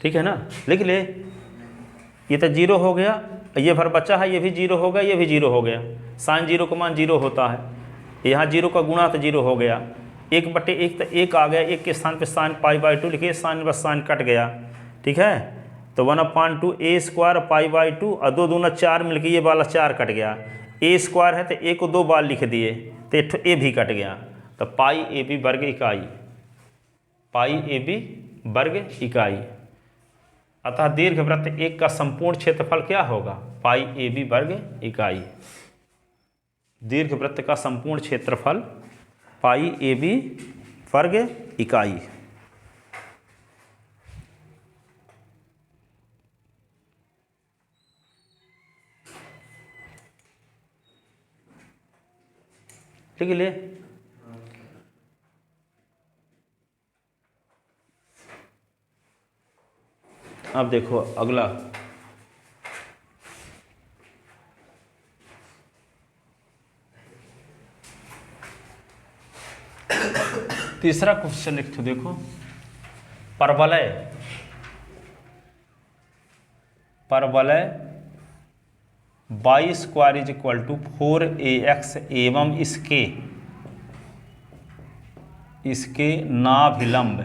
ठीक है ना, लिख ले, ये तो 0 हो गया, ये भर बचा है, ये भी 0 हो गया, ये भी 0 हो गया, साइन 0 का मान 0 होता है, यहाँ 0 का गुणा तो 0 हो गया, 1/1 तो 1 आ गया, 1 के स्थान पे साइन π/2 लिखिए, साइन बस साइन कट गया। ठीक है, तो 1/2 ए स्क्वायर π/2 और 2 दूना 4 मिल गई, ये वाला 4 कट गया, ए स्क्वायर है तो ए को 2 बार लिख दिए, तो एक ए भी कट गया, तो π/ab वर्ग इकाई, π/ab वर्ग इकाई। अतः दीर्घवृत्त 1 का संपूर्ण क्षेत्रफल क्या होगा, π/ab वर्ग इकाई। दीर्घवृत्त का संपूर्ण क्षेत्रफल π/ab वर्ग इकाई। ठीक है, लिए अब देखो अगला, तीसरा क्वेश्चन लिख दो, देखो परवलय y square is equal to 4ax एवं इसके नाभिलंब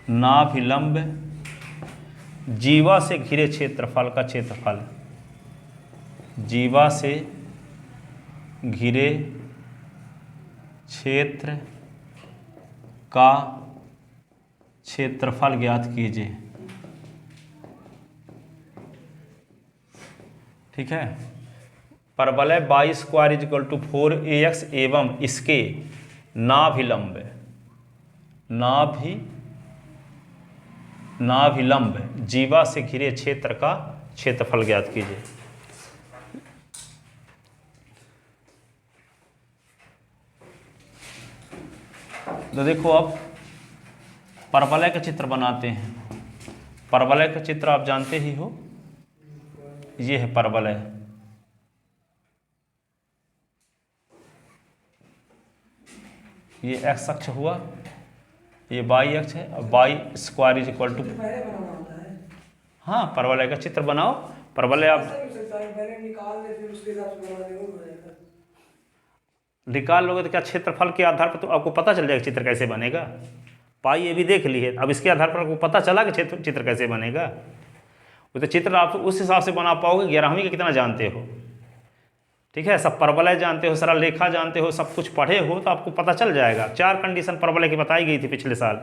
नाभिलंब जीवा से घिरे क्षेत्रफल का क्षेत्रफल, जीवा से घिरे क्षेत्र का क्षेत्रफल ज्ञात कीजिए। ठीक है, परवलय 22 स्क्वायर इक्वल टू 4ax एवं इसके नाभिलंब नाभिलंब जीवा से घिरे क्षेत्र का क्षेत्रफल ज्ञात कीजिए। तो देखो अब परवलय का चित्र बनाते हैं। परवलय का चित्र आप जानते ही हो, ये है परवलय। ये x अक्ष हुआ, ये y अक्ष है। अब y square is equal to, पहले बनाना होता है। हाँ परवलय का चित्र बनाओ। परवलय आप ऐसा भी हो सकता है, पहले निकाल दे फिर उसके हिसाब से बना दे, वो बनेगा। निकाल लोगे तो क्या क्षेत्रफल के आधार पर तो आपको पता चल जाएगा चित्र कैसे बनेगा। पाई ये भी देख ली है, अब इसके आधार पर आपको पता चला कि चित्र कैसे बनेगा। वो तो चित्र आप उस हिसाब से बना पाओगे 11वीं का कितना जानते हो। ठीक है, सब परवलय जानते हो, सरल रेखा जानते हो, सब कुछ पढ़े हो तो आपको पता चल जाएगा। 4 कंडीशन परवलय की बताई गई थी पिछले साल।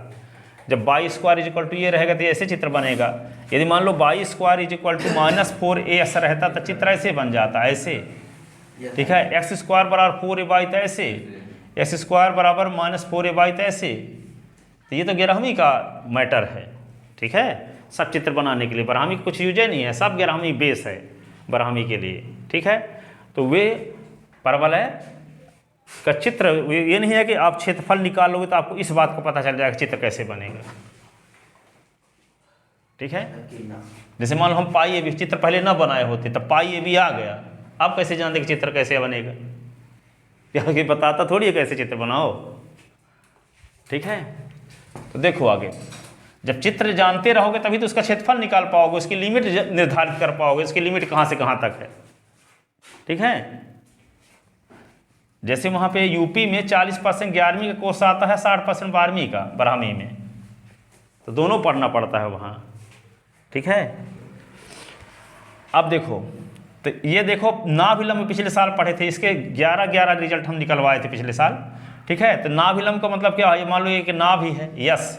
जब y square is equal to ये रहेगा तो ऐसे चित्र बनेगा। यदि मान लो y square is equal to -4a ऐसा रहता तो चित्र ऐसे बन जाता, ऐसे। ठीक है, x स्क्वायर बराबर 4ay तो ऐसे, x स्क्वायर बराबर -4ay तो ऐसे। तो ये तो 11वीं का मैटर है। ठीक है, सब चित्र बनाने के लिए ब्राह्मी कुछ यूज नहीं है, सब 11वीं बेस है ब्राह्मी के लिए। ठीक है, तो वे परवलय का चित्र, ये नहीं है कि आप क्षेत्रफल निकाल लोगे तो आपको इस बात को पता चल जाएगा चित्र कैसे बनेगा। ठीक है, जैसे मान लो हम पाई ए बी चित्र पहले ना बनाए होते तब पाई ए बी आ गया, अब कैसे जानते कि चित्र कैसे बनेगा? क्योंकि बताता थोड़ी है कैसे चित्र बनाओ। ठीक है, तो देखो आगे, जब चित्र जानते रहोगे तभी तो उसका क्षेत्रफल निकाल पाओगे, उसकी लिमिट निर्धारित कर पाओगे, उसकी लिमिट कहाँ से कहाँ तक है। ठीक है, जैसे वहाँ पे यूपी में 40% 11वीं का कोर्स आता है, 60% 12वीं का ब्राह्मी में, तो दोनों पढ़ना पड़ता है वहाँ। ठीक है, अब देखो, तो ये देखो नाभिलंब पिछले साल पढ़े थे, इसके 11 रिजल्ट हम निकलवाए थे पिछले साल। ठीक है, तो नाभिलंब का मतलब क्या है? मान लो ये कि नाभि है, यस।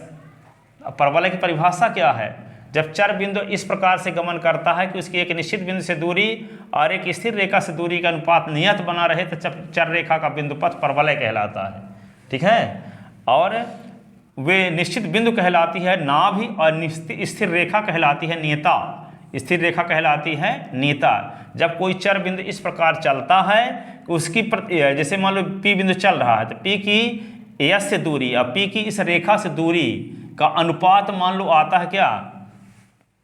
अब परवलय की परिभाषा क्या है? जब चर बिंदु इस प्रकार से गमन करता है कि उसकी एक निश्चित बिंदु से दूरी और एक स्थिर रेखा से दूरी का अनुपात नियत बना रहे तो चर रेखा का बिंदु पथ परवलय कहलाता है। ठीक है, और वे निश्चित बिंदु कहलाती है नाभि और स्थिर रेखा कहलाती है नियता। स्थिर रेखा कहलाती है नियता। जब कोई चर बिंदु इस प्रकार चलता है कि उसकी जैसे मान लो पी बिंदु चल रहा है तो पी की एस से दूरी और पी की इस रेखा से दूरी का अनुपात मान लो आता है क्या?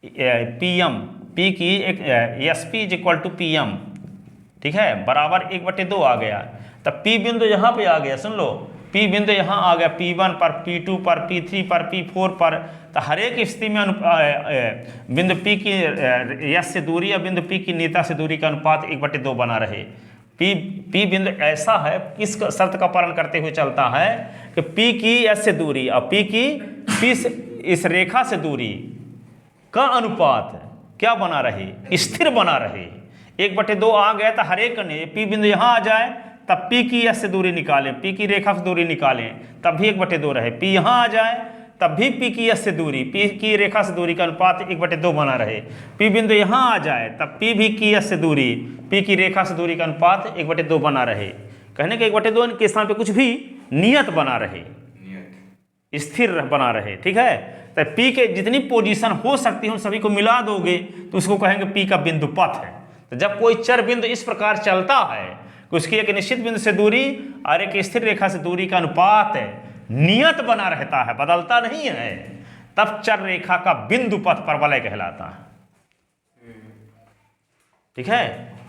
पीएम। पी की एक S P is equal to PM. ठीक है, बराबर 1/2 आ गया। तब पी बिंदु यहाँ पे आ गया, सुन लो, पी बिंदु यहाँ आ गया P1 पर, P2 पर, P3 पर, P4 पर। तो हर एक स्थिति में बिंदु P की यस से दूरी या बिंदु P की नियता से दूरी का अनुपात 1/2 बना रहे। P बिंदु ऐसा है, किस शर्त का पालन करते हुए चलता है कि P की यस से दूरी और P की इस रेखा से दूरी का अनुपात क्या बना रहे? स्थिर बना रहे। 1/2 आ गया तो हर एक ने P बिंदु यहाँ आ जाए तब P की यस से दूरी निकालें, P की रेखा से दूरी निकालें, तब भी 1/2 रहे। P यहाँ आ जाए तब भी P की यस से दूरी, P की रेखा से दूरी का अनुपात 1/2 बना रहे। P बिंदु यहाँ आ जाए तब P भी की यस से दूरी, P की रेखा से दूरी का अनुपात 1/2 बना रहे। कहने के 1/2 के स्थान पे कुछ भी नियत बना रहे, स्थिर बना रहे। ठीक है, तो P के जितनी पोजीशन हो सकती है उन सभी को मिला दोगे तो उसको कहेंगे P का बिंदु पथ है। तो जब कोई चर बिंदु इस प्रकार चलता है कि उसकी एक निश्चित बिंदु से दूरी और एक स्थिर रेखा से दूरी का अनुपात नियत बना रहता है, बदलता नहीं है, तब चर रेखा का बिंदु पथ परवलय कहलाता है। ठीक है,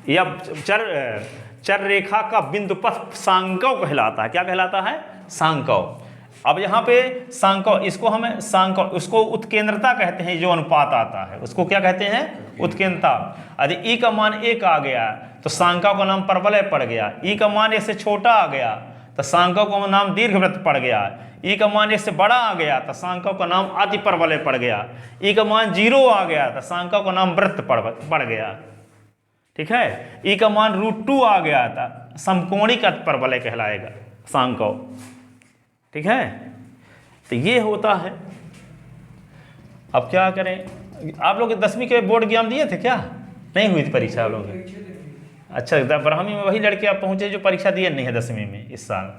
या चर रेखा का बिंदु पथ सांकव कहलाता है। क्या कहलाता है? सांकव। अब यहाँ पे सांकव, इसको हमें सांकव, उसको उत्केंद्रता कहते हैं। जो अनुपात आता है उसको क्या कहते हैं? उत्केंद्रता। यदि ई का मान 1 आ गया तो सांकव का नाम परवलय पड़ गया। ई का मान 1 से छोटा आ गया तो सांख्यिक का नाम दीर्घवृत्त पड़ गया। ई का मान इससे बड़ा आ गया तो सांख्यिक का नाम अतिपरवलय पड़ गया। ई का मान 0 आ गया तो सांख्यिक का नाम वृत्त पड़ गया। ठीक है, ई का मान √2 आ गया था समकोणिक अतिपरवलय कहलाएगा सांख्यिक। ठीक है, तो ये होता है। अब क्या करें, आप लोग 10वीं के बोर्ड एग्जाम दिए थे क्या? नहीं हुई थी परीक्षा आप लोगों की? अच्छा, ब्राह्मी में वही लड़के आप पहुंचे जो परीक्षा दिए नहीं है 10वीं में इस साल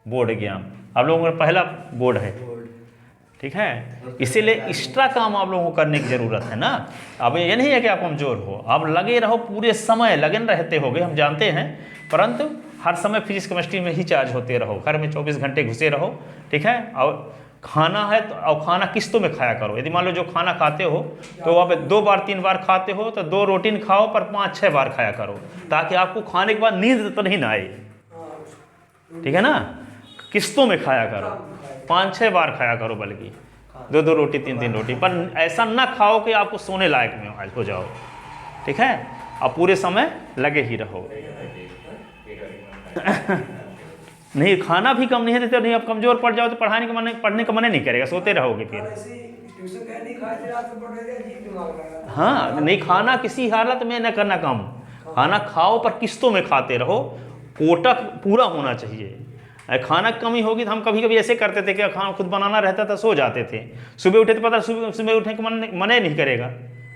बोर्ड एग्जाम। आप लोगों का पहला बोर्ड है। ठीक है, इसीलिए एक्स्ट्रा काम आप लोगों को करने की ज़रूरत है ना। अब ये नहीं है कि आप कमज़ोर हो, आप लगे रहो, पूरे समय लगन रहते होगे, हम जानते हैं, परंतु हर समय फिजिक्स केमिस्ट्री में ही चार्ज होते रहो, घर में 24 घंटे घुसे रहो। ठीक है, और खाना है तो और खाना किस्तों में खाया करो। यदि मान लो जो खाना खाते हो तो आप 2 बार 3 बार खाते हो तो 2 रोटी खाओ पर 5-6 बार खाया करो, ताकि आपको खाने के बाद नींद तो नहीं ना आए। ठीक है ना, किस्तों में खाया करो, 5-6 बार खाया करो, बल्कि 2-2 रोटी 3-3 रोटी, पर ऐसा ना खाओ कि आपको सोने लायक में हो जाओ। ठीक है, अब पूरे समय लगे ही रहो। नहीं, खाना भी कम नहीं देते, नहीं आप कमजोर पड़ जाओ तो पढ़ने का मन नहीं करेगा, सोते रहोगे फिर। हाँ, नहीं खाना किसी हालत में न करना कम, खाना खाओ पर किस्तों में खाते रहो, कोटा पूरा होना चाहिए। खाना की कमी होगी तो हम कभी कभी ऐसे करते थे कि खाना खुद बनाना रहता था, सो जाते थे, सुबह उठे तो पता सुबह उठने का मन ही नहीं करेगा,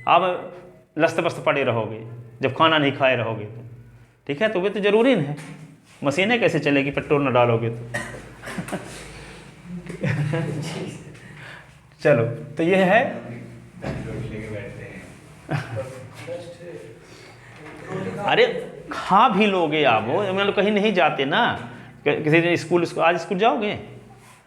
आप लस्त पस्त पड़े रहोगे जब खाना नहीं खाए रहोगे तो। ठीक है, तो वे तो जरूरी है, मशीनें कैसे चलेगी पेट्रोल न डालोगे तो। चलो, तो ये है। अरे खा भी लोगे आप, मतलब कहीं नहीं जाते ना, किसी दिन स्कूल आज स्कूल जाओगे?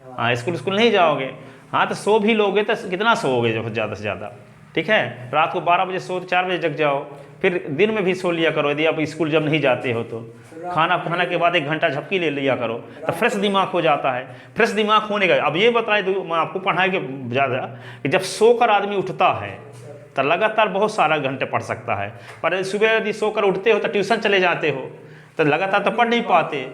हाँ, स्कूल नहीं जाओगे, हाँ तो सो भी लोगे तो कितना सोओगे जो ज़्यादा से ज़्यादा। ठीक है, रात को 12 बजे सो तो 4 बजे जग जाओ, फिर दिन में भी सो लिया करो। यदि आप स्कूल जब नहीं जाते हो तो खाना के बाद 1 घंटा झपकी ले लिया करो, तो फ्रेश दिमाग हो जाता है। फ्रेश दिमाग होने का अब ये बताए दो, मैं आपको पढ़ाई के ज़्यादा कि जब सोकर आदमी उठता है तो लगातार बहुत सारा घंटे पढ़ सकता है, पर सुबह यदि सोकर उठते हो तो ट्यूशन चले जाते हो तो लगातार तो पढ़ नहीं पाते।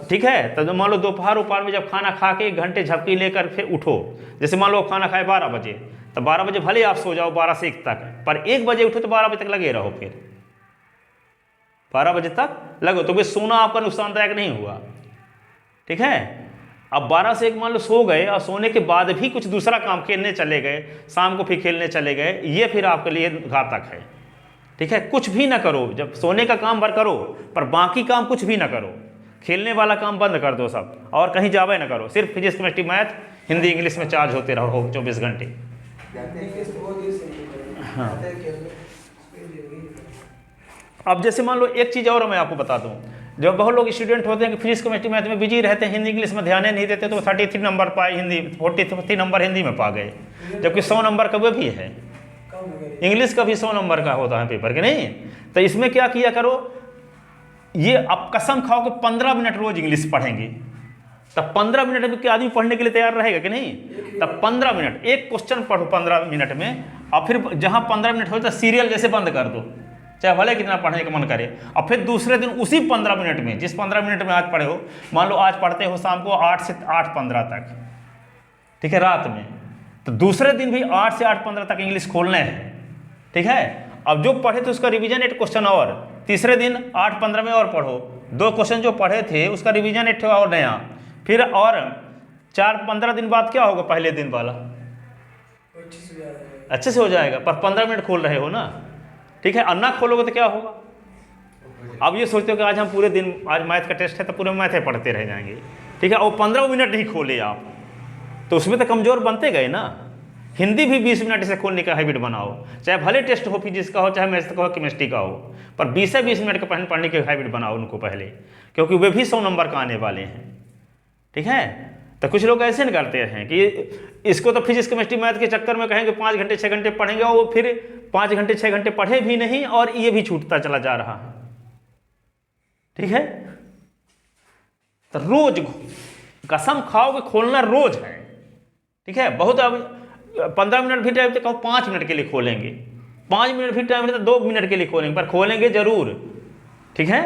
ठीक है, तो मान लो दोपहर में जब खाना खा के 1 घंटे झपकी लेकर फिर उठो, जैसे मान लो खाना खाए 12 बजे, तो 12 बजे भले आप सो जाओ 12 से 1 तक, पर 1 बजे उठो तो 12 बजे तक लगे रहो, फिर 12 बजे तक लगो, तो वे सोना आपका नुकसानदायक नहीं हुआ। ठीक है, अब 12 से 1 मान लो सो गए और सोने के बाद भी कुछ दूसरा काम, खेलने चले गए, शाम को फिर खेलने चले गए, ये फिर आपके लिए घातक है। ठीक है, कुछ भी ना करो, जब सोने का काम भर करो पर बाकी काम कुछ भी ना करो, खेलने वाला काम बंद कर दो सब, और कहीं जावे ना करो, सिर्फ physics chemistry math Hindi English में चार्ज होते रहो 24 घंटे। हाँ, अब जैसे मान लो एक चीज़ और मैं आपको बता दूं, जब बहुत लोग स्टूडेंट होते हैं कि फिजिक्स केमिस्ट्री मैथ में बिजी रहते हैं, हिंदी इंग्लिश में ध्यान नहीं देते, तो 33 नंबर पाए हिंदी, 43 नंबर हिंदी में पा गए, जबकि 100 नंबर का वो भी है, इंग्लिश का भी 100 नंबर का होता है पेपर के। नहीं, तो इसमें क्या किया करो, ये आप कसम खाओ कि 15 मिनट रोज इंग्लिश पढ़ेंगे, तब 15 मिनट में क्या आदमी पढ़ने के लिए तैयार रहेगा कि नहीं? तब 15 मिनट एक क्वेश्चन पढ़ो 15 मिनट में, और फिर जहां 15 मिनट हो तो सीरियल जैसे बंद कर दो, चाहे भले कितना पढ़ने का मन करे, और फिर दूसरे दिन उसी 15 मिनट में, जिस 15 मिनट में आज पढ़े हो, मान लो आज पढ़ते हो शाम को 8 से 8:15 तक, ठीक है, रात में, तो दूसरे दिन भी 8 से 8:15 तक इंग्लिश खोलना है। ठीक है, अब जो पढ़े थे उसका रिवीजन 8 क्वेश्चन, और तीसरे दिन 8:15 में और पढ़ो, 2 क्वेश्चन जो पढ़े थे उसका रिवीजन 8 और नया, फिर और 4-15 दिन बाद क्या होगा, पहले दिन वाला अच्छे से हो जाएगा, पर 15 मिनट खोल रहे हो ना। ठीक है, और ना खोलोगे तो क्या होगा, अब ये सोचते हो कि आज हम पूरे दिन, आज मैथ का टेस्ट है तो पूरे मैथ पढ़ते रह जाएंगे। ठीक है, और 15 मिनट नहीं खोले आप, तो उसमें तो कमज़ोर बनते गए ना। हिंदी भी 20 मिनट से खोलने का हैबिट बनाओ, चाहे भले टेस्ट हो फिजिक्स का हो, चाहे मैथ्स का हो, केमिस्ट्री का हो, पर 20 मिनट का पढ़ने के हैबिट बनाओ उनको पहले, क्योंकि वे भी 100 नंबर का आने वाले हैं। ठीक है, तो कुछ लोग ऐसे नहीं करते हैं कि इसको तो फिजिक्स केमिस्ट्री मैथ के चक्कर में कहेंगे 5 घंटे 6 घंटे पढ़ेंगे, और वो फिर 5 घंटे 6 घंटे पढ़े भी नहीं, और ये भी छूटता चला जा रहा है। ठीक है, तो रोज कसम खाओ कि खोलना रोज है। ठीक है, बहुत अब 15 मिनट भी टाइम तो कहो 5 मिनट के लिए खोलेंगे, 5 मिनट भी टाइम तो 2 मिनट के लिए खोलेंगे, पर खोलेंगे जरूर। ठीक है,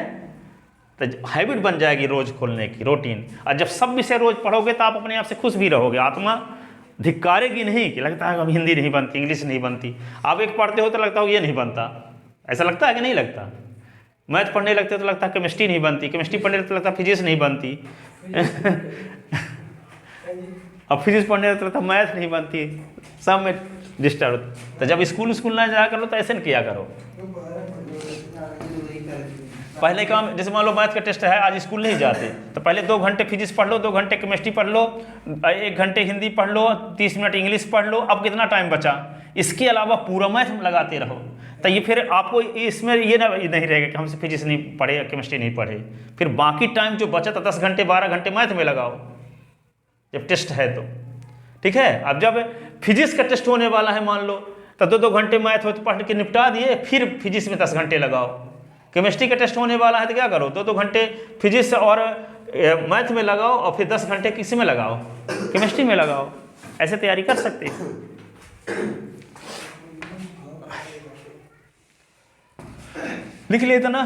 तो हैबिट बन जाएगी रोज खोलने की, रूटीन। और जब सब विषय रोज पढ़ोगे तो आप अपने आप से खुश भी रहोगे, आत्मा धिक्कारेगी नहीं कि लगता है अब हिंदी नहीं बनती, इंग्लिश नहीं बनती। आप एक पढ़ते हो तो लगता हो ये नहीं बनता, ऐसा लगता है कि नहीं लगता? मैथ पढ़ने लगते हो तो लगता है केमिस्ट्री नहीं बनती, केमिस्ट्री पढ़ने लगते तो लगता है फिजिक्स नहीं बनती अब फिजिक्स पढ़ने लगते तो मैथ नहीं बनती, सब में डिस्टर्ब। तो जब स्कूल ना जाया करो तो ऐसे न किया करो। पहले काम, जैसे मान लो मैथ का टेस्ट है, आज स्कूल नहीं जाते तो पहले 2 घंटे फिजिक्स पढ़ लो, 2 घंटे केमिस्ट्री पढ़ लो, 1 घंटे हिंदी पढ़ लो, 30 मिनट इंग्लिश पढ़ लो। अब कितना टाइम बचा? इसके अलावा पूरा मैथ लगाते रहो। तो ये फिर आपको इसमें ये नहीं रहेगा कि हमसे फिजिक्स नहीं पढ़े या केमिस्ट्री नहीं पढ़े। फिर बाकी टाइम जो बचा था 10 घंटे 12 घंटे मैथ में लगाओ जब टेस्ट है तो, ठीक है। अब जब फिजिक्स का टेस्ट होने वाला है मान लो, तो 2-2 घंटे मैथ हो तो पढ़ के निपटा दिए, फिर फिजिक्स में 10 घंटे लगाओ। केमिस्ट्री का टेस्ट होने वाला है तो क्या करो, 2-2 घंटे फिजिक्स और मैथ में लगाओ और फिर 10 घंटे किसी में लगाओ, केमिस्ट्री में लगाओ। ऐसे तैयारी कर सकते हैं। लिख लिए ना।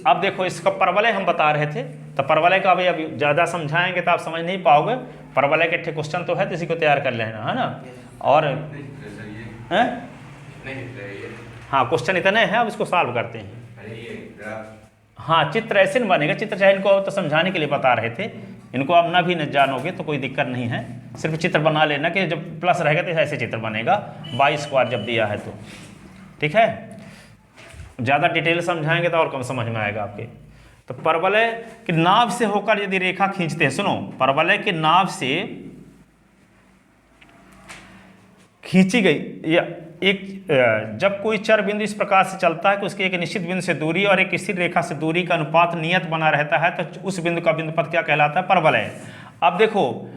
अब देखो इसका परवलय हम बता रहे थे, तो परवलय का अभी ज़्यादा समझाएंगे तो आप समझ नहीं पाओगे। परवलय के क्वेश्चन तो है तो इसी को तैयार कर लेना, है ना। और हाँ, क्वेश्चन इतने हैं, अब इसको सॉल्व करते हैं। हाँ, चित्र ऐसे नहीं बनेगा, चित्र चाहे इनको तो समझाने के लिए बता रहे थे, इनको अब ना भी न जानोगे तो कोई दिक्कत नहीं है। सिर्फ चित्र बना लेना कि जब प्लस रहेगा तो ऐसे चित्र बनेगा, 22 स्क्वायर जब दिया है तो, ठीक है। ज़्यादा डिटेल समझाएंगे तो और कम समझ में आएगा आपके। तो परवलय के नाभ से होकर यदि रेखा खींचते हैं, सुनो, परवलय के नाभ से खींची गई या जब कोई चर बिंदु इस प्रकार से चलता है कि उसकी एक निश्चित बिंदु से दूरी और एक स्थिर रेखा से दूरी का अनुपात नियत बना रहता है, तो उस बिंदु का बिंदुपथ क्या कहलाता है? परवलय। अब देखो,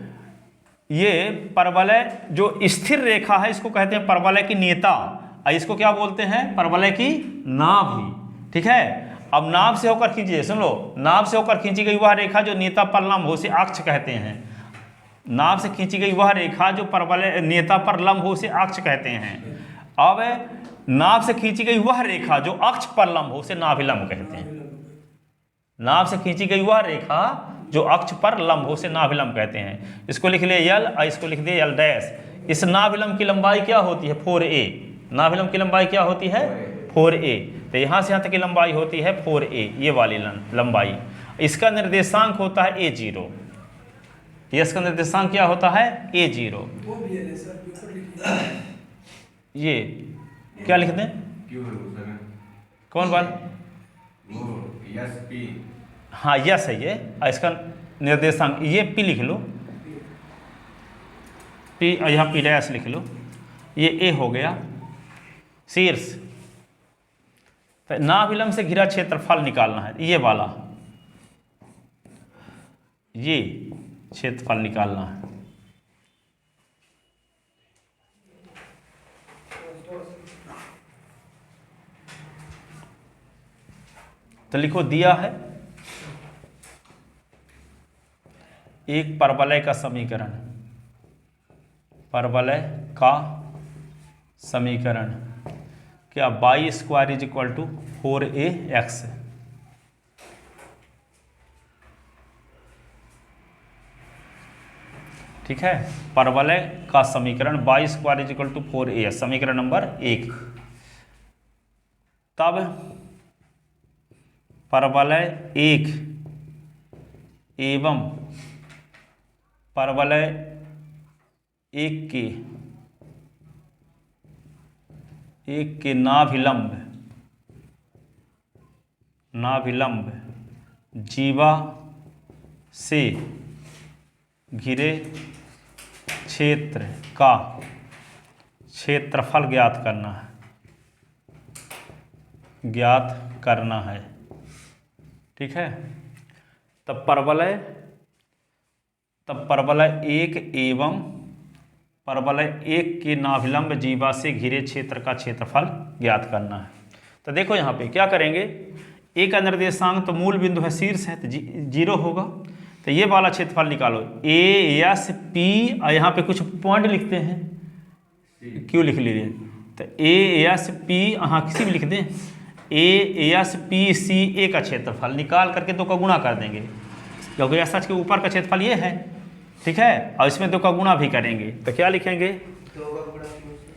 ये परवलय जो स्थिर रेखा है इसको कहते हैं परवलय की नियता, और इसको क्या बोलते हैं? परवलय की नाभि, ठीक है। अब नाभ से होकर खींचिए, सुन लो, नाभ से होकर खींची गई वह रेखा जो नियता पर लंब हो उसे अक्ष कहते हैं। नाभ से खींची गई वह रेखा जो परवलय नियता पर लंब हो उसे अक्ष कहते हैं। अब नाभ से खींची गई वह रेखा जो अक्ष पर लंब हो उसे नाभिलंब कहते हैं। नाभ से खींची गई वह रेखा जो अक्ष पर लंब हो उसे नाभिलंब कहते हैं। इसको लिख ले यल और इसको लिख दे यल डैश। इस नाभिलंब की लंबाई क्या होती है? 4a। नाभिलंब की लंबाई क्या होती है? 4a। तो यहाँ से यहाँ तक की लंबाई होती है 4a, ये वाली लंबाई। इसका निर्देशांक होता है a0। इसका निर्देशांक क्या होता है? a0। ये क्या लिख दें? कौन बात? हाँ, यस है ये। इसका निर्देशांक ये p लिख लो, p, यहाँ p डैश लिख लो, ये a हो गया शीर्ष। तो नाभिलंब से घिरा क्षेत्रफल निकालना है, ये वाला, ये क्षेत्रफल निकालना है। तो लिखो, दिया है एक परवलय का समीकरण, परवलय का समीकरण क्या? y square is equal to 4ax। ठीक है, परवलय का समीकरण y square is equal to 4a, समीकरण नंबर 1। तब परवलय 1 एवं परवलय 1 के नाभिलंब जीवा से घिरे क्षेत्र का क्षेत्रफल ज्ञात करना है। ठीक है, तब परवलय 1 एवं परवलय 1 के नाभिलंब जीवा से घिरे क्षेत्र का क्षेत्रफल ज्ञात करना है। तो देखो यहाँ पे क्या करेंगे, ए का निर्देशांक तो मूल बिंदु है, शीर्ष है, तो 0 होगा। तो ये वाला क्षेत्रफल निकालो, ए एस पी, और यहाँ पे कुछ पॉइंट लिखते हैं, क्यों लिख लीजिए, तो ए एस पी, हाँ किसी भी लिख दें, ASPCA का क्षेत्रफल निकाल करके 2 का गुणा कर देंगे, क्योंकि एस एच के ऊपर का क्षेत्रफल ये है, ठीक है, और इसमें 2 का गुणा भी करेंगे। तो क्या लिखेंगे,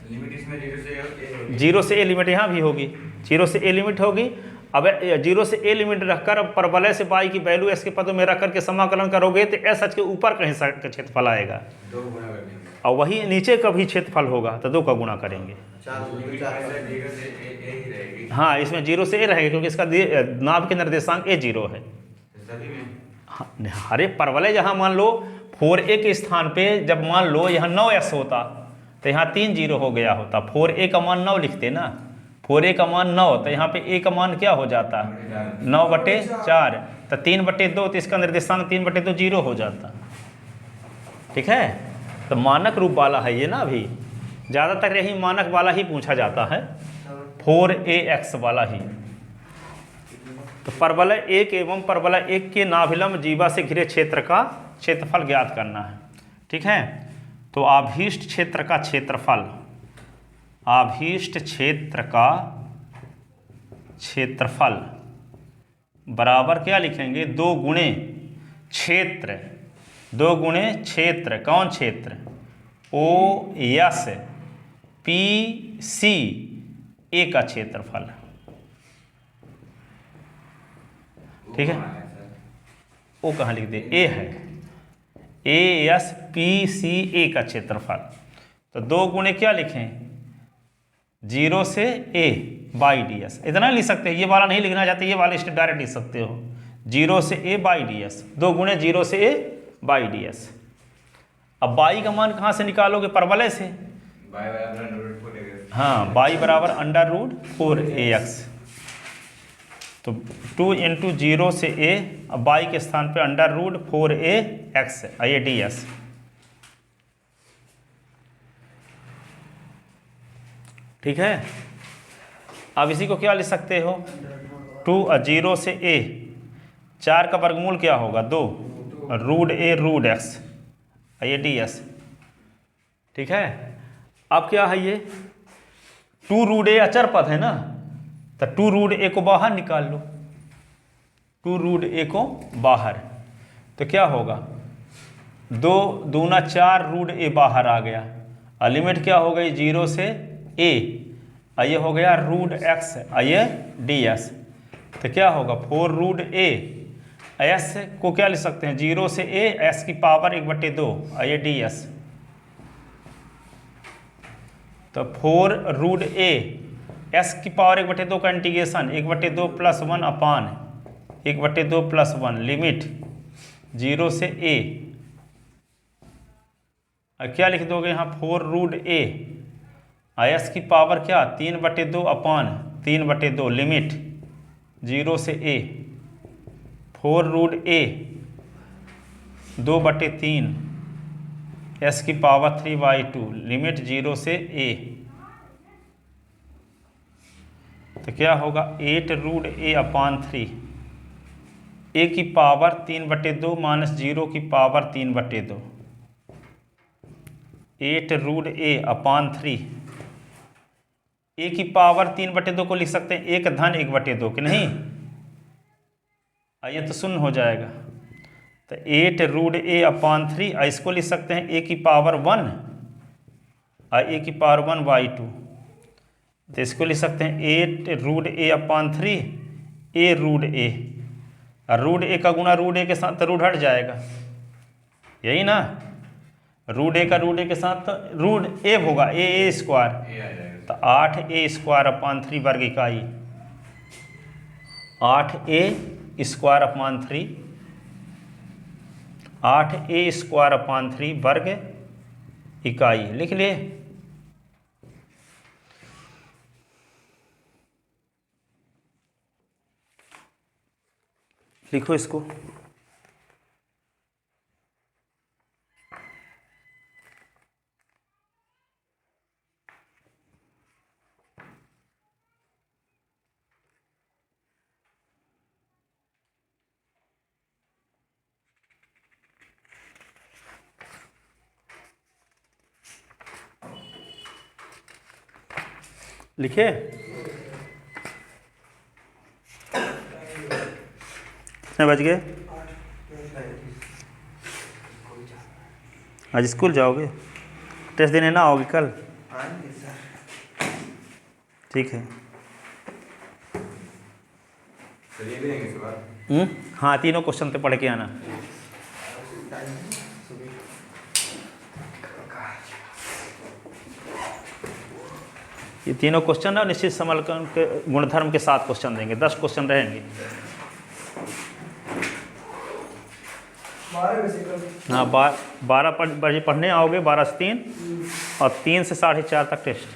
लिमिट इसमें 0 से A होगी। 0 से ए लिमिट यहाँ भी होगी, 0 से ए लिमिट होगी। अब 0 से ए लिमिट रखकर अब परवलय से बाई की वैल्यू एस के पदों में रख करके समाकलन करोगे तो एस एच के ऊपर का हिस्सा का क्षेत्रफल आएगा, 2 गुणा कर देंगे। और वही नीचे का भी क्षेत्रफल होगा तो 2 का गुणा करेंगे। लिमिट हमेशा 0 से A ही रहेगी। हाँ, इसमें 0 से ए रहेगा क्योंकि इसका नाभ के निर्देशांक A0 है। सभी में हाँ, अरे परवलय जहाँ मान लो 4a के स्थान पे जब मान लो यहाँ 9s होता तो यहाँ 3 0 हो गया होता, 4a का मान 9 लिखते ना, 4a का मान 9 तो यहाँ पे a का मान क्या हो जाता, 9/4, तो 3/2 तो इसका निर्देशांक 3/2 0 हो जाता, ठीक है। तो मानक रूप वाला है ये ना, अभी ज़्यादातर यही मानक वाला ही पूछा जाता है, 4ax वाला ही। तो परवलय 1 एवं परवलय 1 के नाभिलंब जीवा से घिरे क्षेत्र का क्षेत्रफल ज्ञात करना है, ठीक है। तो आभीष्ट क्षेत्र का क्षेत्रफल, आभीष्ट क्षेत्र का क्षेत्रफल बराबर क्या लिखेंगे, 2 गुणे क्षेत्र, 2 गुणे क्षेत्र, कौन क्षेत्र, OSPCA का क्षेत्रफल, ठीक है। ओ कहाँ लिख दे, ए है, ASPCA का क्षेत्रफल। तो 2 गुणे क्या लिखें, 0 से A बाई ds, इतना लिख सकते हैं, ये वाला नहीं लिखना चाहते, ये वाला स्टेप डायरेक्ट लिख सकते हो, 0 से A बाई ds, 2 गुणे 0 से A बाई ds। अब बाई का मान कहाँ से निकालोगे, परवलय से, बाई बराबर √4ax। हाँ, बाई बराबर √4ax। तो 2 × 0 से a, अब बाई के स्थान पे √4ax ये ds, ठीक है। अब इसी को क्या लिख सकते हो, 0 से a, 4 का वर्गमूल क्या होगा 2, √a√x ये ds, ठीक है। अब क्या है ये 2√a अचर पद है ना, तो 2√a को बाहर निकाल लो, 2√a को बाहर, तो क्या होगा 2 दूना 4 √a बाहर आ गया, और लिमिट क्या हो गई 0 से a, ये हो गया √x ये ds, तो क्या होगा 4√a, s को क्या लिख सकते हैं 0 से a s की पावर 1/2 ये ds, तो 4√a s की पावर 1/2 का इंटीग्रेशन 1/2 + 1 अपान 1/2 + 1 लिमिट 0 से a, क्या लिख दोगे यहाँ 4√a s की पावर क्या 3/2 अपान 3/2 लिमिट 0 से a, 4√a 2/3 s की पावर 3/2 लिमिट 0 से a, तो क्या होगा 8√a अपान 3, a की पावर 3/2 माइनस 0 की पावर 3/2, 8√a अपान 3, a की पावर 3/2 को लिख सकते हैं 1 धन 1/2 कि नहीं, ये तो शून्य हो जाएगा, तो 8√a अपान 3, इसको लिख सकते हैं a की पावर 1 और a की पावर 1/2, तो इसको लिख सकते हैं 8√a अपान 3 a√a, और √a का गुणा √a के साथ तो रूट हट जाएगा, यही ना, √a का √a के साथ तो √a होगा a स्क्वायर, तो 8a² अपान 3 वर्ग इकाई, 8a² अपान 3, 8a² अपान 3 वर्ग इकाई लिख लिए। लिखो इसको, लिखे। कितने बज गए? 8। आज स्कूल जाओगे? टेस्ट देने ना आओगे कल? आएंगे सर। ठीक है। सर ये भी देंगे इस बार। हाँ, तीनों क्वेश्चन पे पढ़ के आना। ये तीनों क्वेश्चन ना निश्चित समाकलन के गुणधर्म के 7 क्वेश्चन देंगे, 10 क्वेश्चन रहेंगे। 12 में से कल। हाँ, 12 बजे पढ़ने आओगे, 12 से 3 और 3 से 4:30 तक टेस्ट।